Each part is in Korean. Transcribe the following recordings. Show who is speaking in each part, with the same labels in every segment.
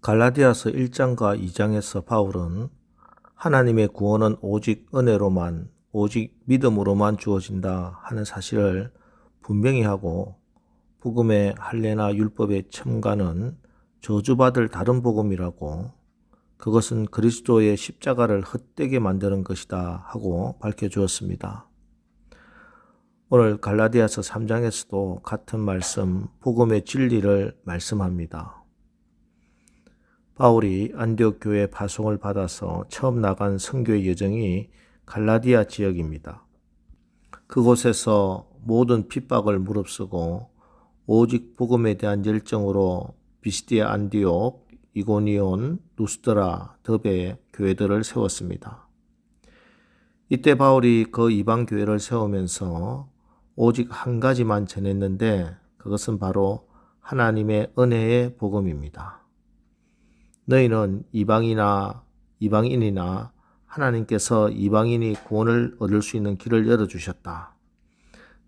Speaker 1: 갈라디아서 1장과 2장에서 바울은 하나님의 구원은 오직 은혜로만, 오직 믿음으로만 주어진다 하는 사실을 분명히 하고, 복음의 할례나 율법의 첨가는 저주받을 다른 복음이라고, 그것은 그리스도의 십자가를 헛되게 만드는 것이다 하고 밝혀주었습니다. 오늘 갈라디아서 3장에서도 같은 말씀, 복음의 진리를 말씀합니다. 바울이 안디옥 교회 파송을 받아서 처음 나간 선교의 여정이 갈라디아 지역입니다. 그곳에서 모든 핍박을 무릅쓰고 오직 복음에 대한 열정으로 비시디아, 안디옥, 이고니온, 루스드라, 더베 교회들을 세웠습니다. 이때 바울이 그 이방 교회를 세우면서 오직 한 가지만 전했는데, 그것은 바로 하나님의 은혜의 복음입니다. 너희는 이방인이나 하나님께서 이방인이 구원을 얻을 수 있는 길을 열어주셨다.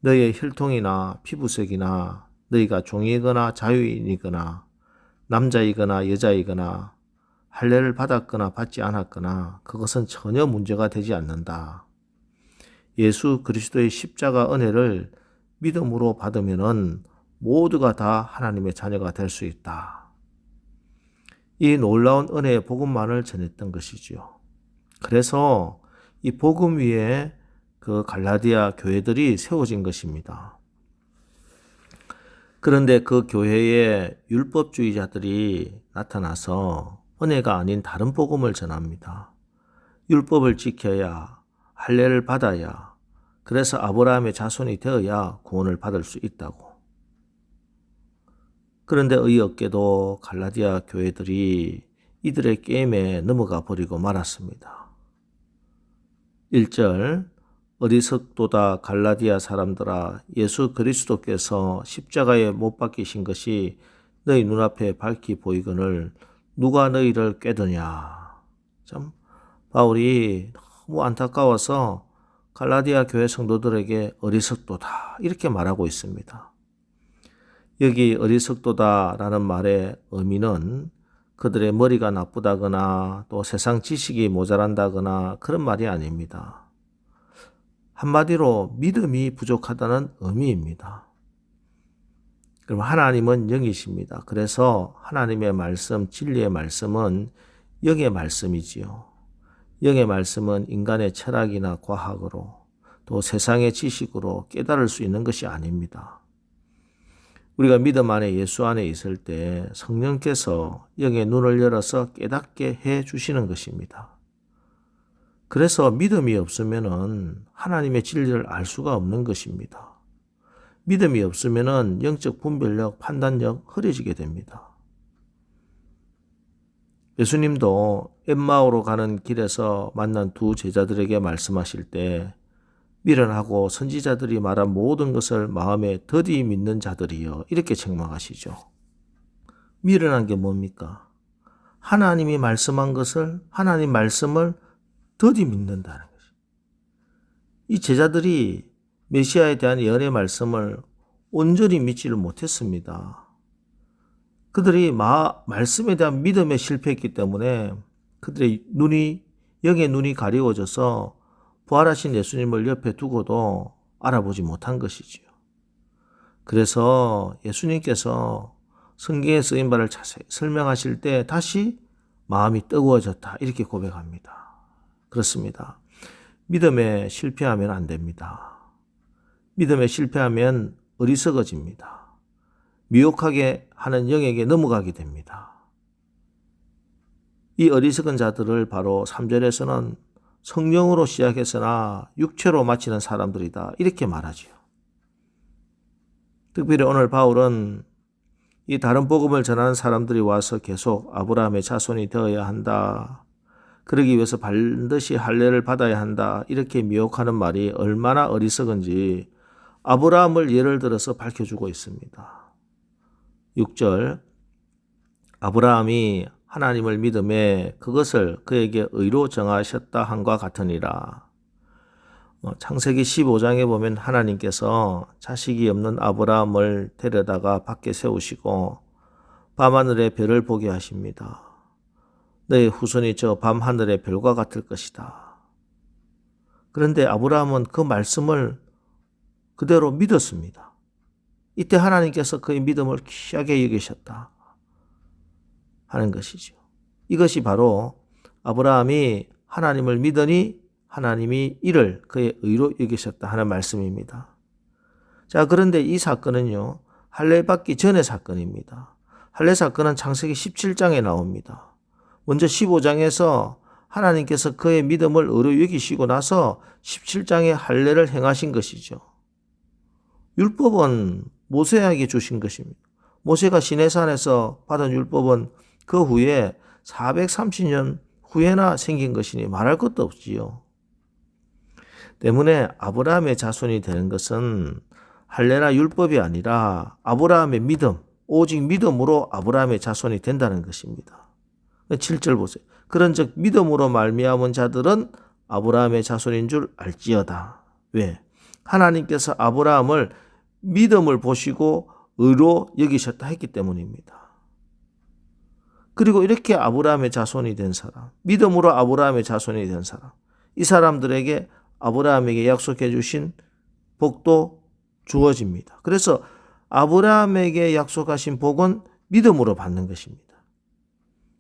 Speaker 1: 너희의 혈통이나 피부색이나 너희가 종이거나 자유인이거나 남자이거나 여자이거나 할례를 받았거나 받지 않았거나 그것은 전혀 문제가 되지 않는다. 예수 그리스도의 십자가 은혜를 믿음으로 받으면은 모두가 다 하나님의 자녀가 될 수 있다. 이 놀라운 은혜의 복음만을 전했던 것이지요. 그래서 이 복음 위에 그 갈라디아 교회들이 세워진 것입니다. 그런데 그 교회에 율법주의자들이 나타나서 은혜가 아닌 다른 복음을 전합니다. 율법을 지켜야, 할례를 받아야, 그래서 아브라함의 자손이 되어야 구원을 받을 수 있다고. 그런데 의없게도 갈라디아 교회들이 이들의 게임에 넘어가 버리고 말았습니다. 1절, 어리석도다 갈라디아 사람들아, 예수 그리스도께서 십자가에 못 박히신 것이 너희 눈앞에 밝히 보이거늘 누가 너희를 꾀드냐. 참 바울이 너무 안타까워서 갈라디아 교회 성도들에게 어리석도다 이렇게 말하고 있습니다. 여기 어리석도다라는 말의 의미는 그들의 머리가 나쁘다거나 또 세상 지식이 모자란다거나 그런 말이 아닙니다. 한마디로 믿음이 부족하다는 의미입니다. 그럼 하나님은 영이십니다. 그래서 하나님의 말씀, 진리의 말씀은 영의 말씀이지요. 영의 말씀은 인간의 철학이나 과학으로 또 세상의 지식으로 깨달을 수 있는 것이 아닙니다. 우리가 믿음 안에 예수 안에 있을 때 성령께서 영의 눈을 열어서 깨닫게 해 주시는 것입니다. 그래서 믿음이 없으면은 하나님의 진리를 알 수가 없는 것입니다. 믿음이 없으면은 영적 분별력, 판단력 흐려지게 됩니다. 예수님도 엠마오로 가는 길에서 만난 두 제자들에게 말씀하실 때 미련하고 선지자들이 말한 모든 것을 마음에 더디 믿는 자들이여 이렇게 책망하시죠. 미련한 게 뭡니까? 하나님이 말씀한 것을, 하나님 말씀을 더디 믿는다는 것이. 이 제자들이 메시아에 대한 예언의 말씀을 온전히 믿지를 못했습니다. 그들이 말씀에 대한 믿음에 실패했기 때문에 그들의 영의 눈이 가리워져서 부활하신 예수님을 옆에 두고도 알아보지 못한 것이지요. 그래서 예수님께서 성경에 쓰인 바를 자세히 설명하실 때 다시 마음이 뜨거워졌다 이렇게 고백합니다. 그렇습니다. 믿음에 실패하면 안 됩니다. 믿음에 실패하면 어리석어집니다. 미혹하게 하는 영에게 넘어가게 됩니다. 이 어리석은 자들을 바로 3절에서는 성령으로 시작했으나 육체로 마치는 사람들이다 이렇게 말하지요. 특별히 오늘 바울은 이 다른 복음을 전하는 사람들이 와서 계속 아브라함의 자손이 되어야 한다, 그러기 위해서 반드시 할례를 받아야 한다 이렇게 미혹하는 말이 얼마나 어리석은지 아브라함을 예를 들어서 밝혀주고 있습니다. 6절, 아브라함이 하나님을 믿음에 그것을 그에게 의로 정하셨다 함과 같으니라. 창세기 15장에 보면 하나님께서 자식이 없는 아브라함을 데려다가 밖에 세우시고 밤하늘의 별을 보게 하십니다. 너의 후손이 저 밤하늘의 별과 같을 것이다. 그런데 아브라함은 그 말씀을 그대로 믿었습니다. 이때 하나님께서 그의 믿음을 귀하게 여기셨다 하는 것이죠. 이것이 바로 아브라함이 하나님을 믿으니 하나님이 이를 그의 의로 여기셨다 하는 말씀입니다. 자, 그런데 이 사건은요, 할례 받기 전의 사건입니다. 할례 사건은 창세기 17장에 나옵니다. 먼저 15장에서 하나님께서 그의 믿음을 의로 여기시고 나서 17장에 할례를 행하신 것이죠. 율법은 모세에게 주신 것입니다. 모세가 시내산에서 받은 율법은 그 후에 430년 후에나 생긴 것이니 말할 것도 없지요. 때문에 아브라함의 자손이 되는 것은 할례나 율법이 아니라 아브라함의 믿음, 오직 믿음으로 아브라함의 자손이 된다는 것입니다. 7절 보세요. 그런즉 믿음으로 말미암은 자들은 아브라함의 자손인 줄 알지어다. 왜? 하나님께서 아브라함을 믿음을 보시고 의로 여기셨다 했기 때문입니다. 그리고 이렇게 아브라함의 자손이 된 사람, 믿음으로 아브라함의 자손이 된 사람, 이 사람들에게 아브라함에게 약속해 주신 복도 주어집니다. 그래서 아브라함에게 약속하신 복은 믿음으로 받는 것입니다.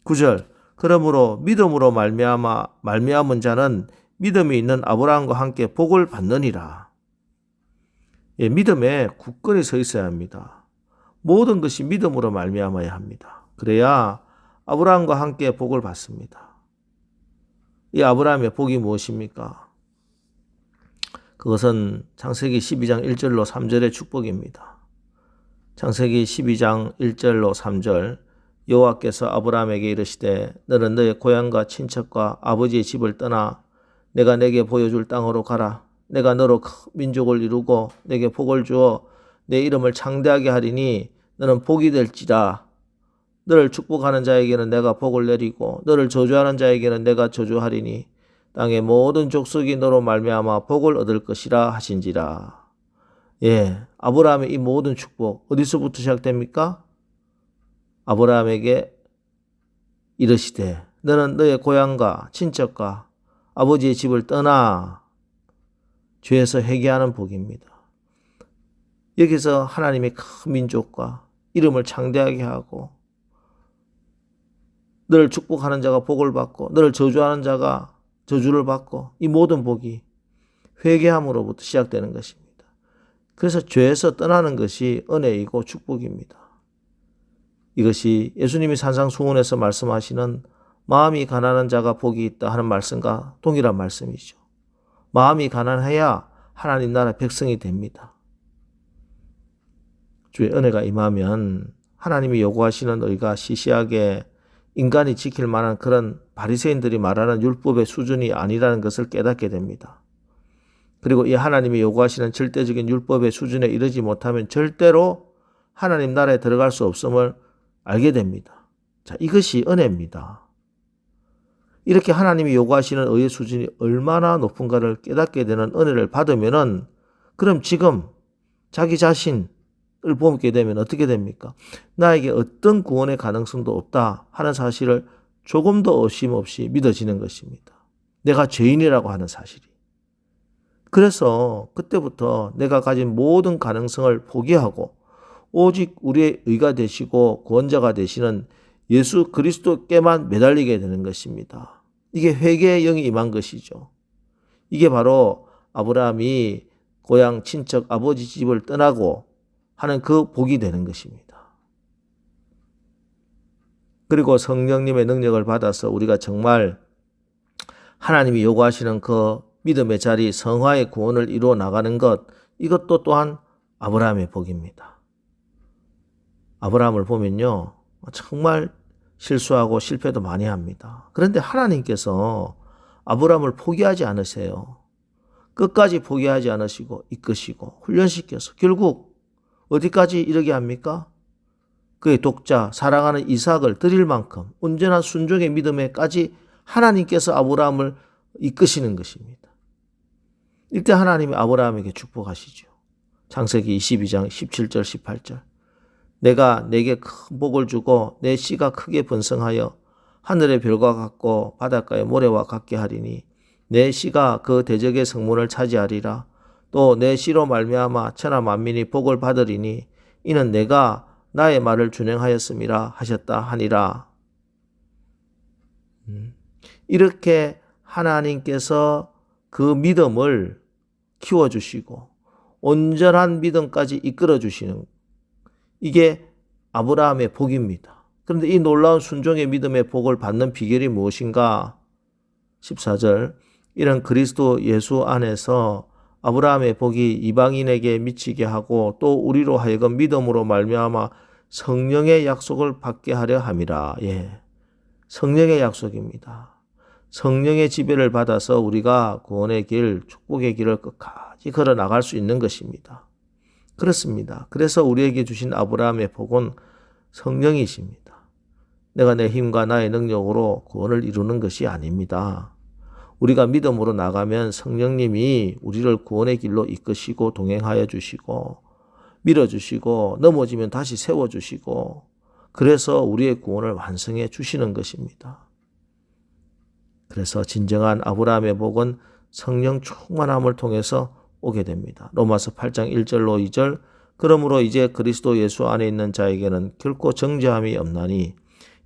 Speaker 1: 9절, 그러므로 믿음으로 말미암은 자는 믿음이 있는 아브라함과 함께 복을 받느니라. 예, 믿음에 굳건히 서 있어야 합니다. 모든 것이 믿음으로 말미암아야 합니다. 그래야 아브라함과 함께 복을 받습니다. 이 아브라함의 복이 무엇입니까? 그것은 창세기 12장 1절로 3절의 축복입니다. 창세기 12장 1절로 3절, 여호와께서 아브라함에게 이르시되 너는 너의 고향과 친척과 아버지의 집을 떠나 내가 내게 보여줄 땅으로 가라. 내가 너로 큰 민족을 이루고 내게 복을 주어 내 이름을 창대하게 하리니 너는 복이 될지라. 너를 축복하는 자에게는 내가 복을 내리고 너를 저주하는 자에게는 내가 저주하리니 땅의 모든 족속이 너로 말미암아 복을 얻을 것이라 하신지라. 예, 아브라함의 이 모든 축복 어디서부터 시작됩니까? 아브라함에게 이르시되 너는 너의 고향과 친척과 아버지의 집을 떠나 죄에서 회개하는 복입니다. 여기서 하나님의 큰 민족과 이름을 창대하게 하고 너를 축복하는 자가 복을 받고 너를 저주하는 자가 저주를 받고 이 모든 복이 회개함으로부터 시작되는 것입니다. 그래서 죄에서 떠나는 것이 은혜이고 축복입니다. 이것이 예수님이 산상수훈에서 말씀하시는 마음이 가난한 자가 복이 있다 하는 말씀과 동일한 말씀이죠. 마음이 가난해야 하나님 나라 백성이 됩니다. 주의 은혜가 임하면 하나님이 요구하시는 의가 시시하게 인간이 지킬 만한 그런 바리새인들이 말하는 율법의 수준이 아니라는 것을 깨닫게 됩니다. 그리고 이 하나님이 요구하시는 절대적인 율법의 수준에 이르지 못하면 절대로 하나님 나라에 들어갈 수 없음을 알게 됩니다. 자, 이것이 은혜입니다. 이렇게 하나님이 요구하시는 의의 수준이 얼마나 높은가를 깨닫게 되는 은혜를 받으면은 그럼 지금 자기 자신을 보게 되면 어떻게 됩니까? 나에게 어떤 구원의 가능성도 없다 하는 사실을 조금 더 의심 없이 믿어지는 것입니다. 내가 죄인이라고 하는 사실이. 그래서 그때부터 내가 가진 모든 가능성을 포기하고 오직 우리의 의가 되시고 구원자가 되시는 예수 그리스도께만 매달리게 되는 것입니다. 이게 회개의 영이 임한 것이죠. 이게 바로 아브라함이 고향 친척 아버지 집을 떠나고 하는 그 복이 되는 것입니다. 그리고 성령님의 능력을 받아서 우리가 정말 하나님이 요구하시는 그 믿음의 자리 성화의 구원을 이루어 나가는 것, 이것도 또한 아브라함의 복입니다. 아브라함을 보면요, 정말 실수하고 실패도 많이 합니다. 그런데 하나님께서 아브라함을 포기하지 않으세요. 끝까지 포기하지 않으시고 이끄시고 훈련시켜서 결국 어디까지 이르게 합니까? 그의 독자 사랑하는 이삭을 드릴 만큼 온전한 순종의 믿음에까지 하나님께서 아브라함을 이끄시는 것입니다. 이때 하나님이 아브라함에게 축복하시죠. 창세기 22장 17절 18절 내가 내게 큰 복을 주고 내 씨가 크게 번성하여 하늘의 별과 같고 바닷가의 모래와 같게 하리니 내 씨가 그 대적의 성문을 차지하리라. 또 내 씨로 말미암아 천하 만민이 복을 받으리니 이는 내가 나의 말을 준행하였음이라 하셨다 하니라. 이렇게 하나님께서 그 믿음을 키워주시고 온전한 믿음까지 이끌어주시는, 이게 아브라함의 복입니다. 그런데 이 놀라운 순종의 믿음의 복을 받는 비결이 무엇인가? 14절, 이런 그리스도 예수 안에서 아브라함의 복이 이방인에게 미치게 하고 또 우리로 하여금 믿음으로 말미암아 성령의 약속을 받게 하려 함이라. 예, 성령의 약속입니다. 성령의 지배를 받아서 우리가 구원의 길, 축복의 길을 끝까지 걸어 나갈 수 있는 것입니다. 그렇습니다. 그래서 우리에게 주신 아브라함의 복은 성령이십니다. 내가 내 힘과 나의 능력으로 구원을 이루는 것이 아닙니다. 우리가 믿음으로 나가면 성령님이 우리를 구원의 길로 이끄시고 동행하여 주시고 밀어주시고 넘어지면 다시 세워주시고 그래서 우리의 구원을 완성해 주시는 것입니다. 그래서 진정한 아브라함의 복은 성령 충만함을 통해서 오게 됩니다. 로마서 8장 1절로 2절, 그러므로 이제 그리스도 예수 안에 있는 자에게는 결코 정죄함이 없나니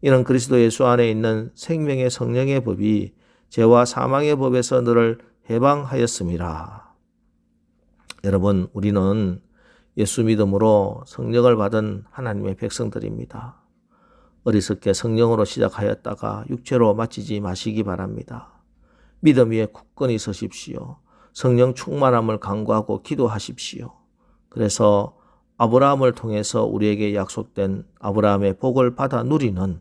Speaker 1: 이는 그리스도 예수 안에 있는 생명의 성령의 법이 죄와 사망의 법에서 너를 해방하였음이라. 여러분, 우리는 예수 믿음으로 성령을 받은 하나님의 백성들입니다. 어리석게 성령으로 시작하였다가 육체로 마치지 마시기 바랍니다. 믿음 위에 굳건히 서십시오. 성령 충만함을 간구하고 기도하십시오. 그래서 아브라함을 통해서 우리에게 약속된 아브라함의 복을 받아 누리는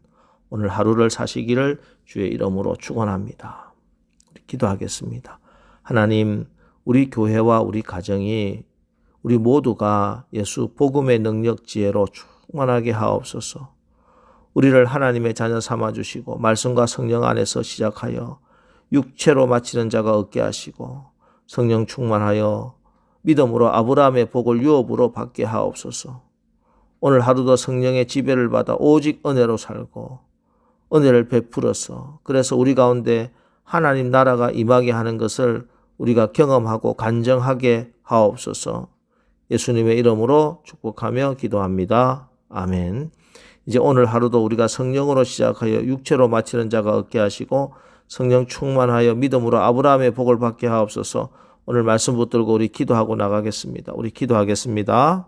Speaker 1: 오늘 하루를 사시기를 주의 이름으로 축원합니다. 기도하겠습니다. 하나님, 우리 교회와 우리 가정이 우리 모두가 예수 복음의 능력 지혜로 충만하게 하옵소서. 우리를 하나님의 자녀 삼아주시고 말씀과 성령 안에서 시작하여 육체로 마치는 자가 얻게 하시고 성령 충만하여 믿음으로 아브라함의 복을 유업으로 받게 하옵소서. 오늘 하루도 성령의 지배를 받아 오직 은혜로 살고 은혜를 베풀어서 그래서 우리 가운데 하나님 나라가 임하게 하는 것을 우리가 경험하고 간증하게 하옵소서. 예수님의 이름으로 축복하며 기도합니다. 아멘. 이제 오늘 하루도 우리가 성령으로 시작하여 육체로 마치는 자가 얻게 하시고 성령 충만하여 믿음으로 아브라함의 복을 받게 하옵소서. 오늘 말씀 붙들고 우리 기도하고 나가겠습니다. 우리 기도하겠습니다.